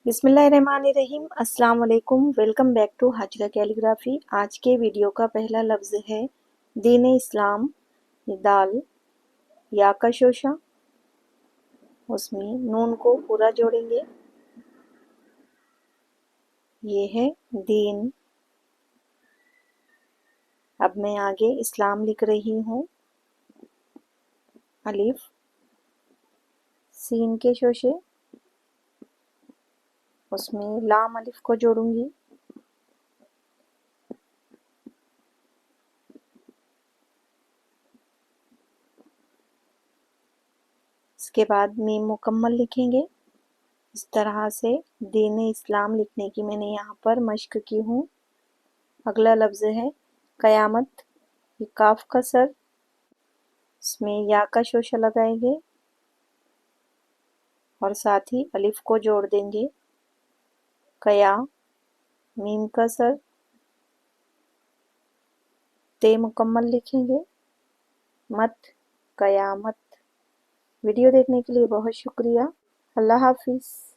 बिस्मिल्लाहिर्रहमानिर्रहीम। अस्सलाम वालेकुम। Welcome back to Hajra calligraphy. आज के वीडियो का पहला लफ्ज़ है दीन इस्लाम। दाल या का शोशा, उसमें नून को पूरा जोड़ेंगे। ये है दीन। अब मैं आगे इस्लाम लिख रही हूँ। अलिफ, सीन के शोशे, उसमें लाम अलिफ को जोड़ूंगी। इसके बाद मीम मुकम्मल लिखेंगे। इस तरह से दीन इस्लाम लिखने की मैंने यहाँ पर मश्क की हूँ। अगला लफ्ज़ है क़यामत। ये काफ का सर, इसमें या का शोशा लगाएंगे और साथ ही अलिफ को जोड़ देंगे। कया, मीम का सर, ते मुकम्मल लिखेंगे। मत, कयामत। वीडियो देखने के लिए बहुत शुक्रिया। अल्लाह हाफिज़।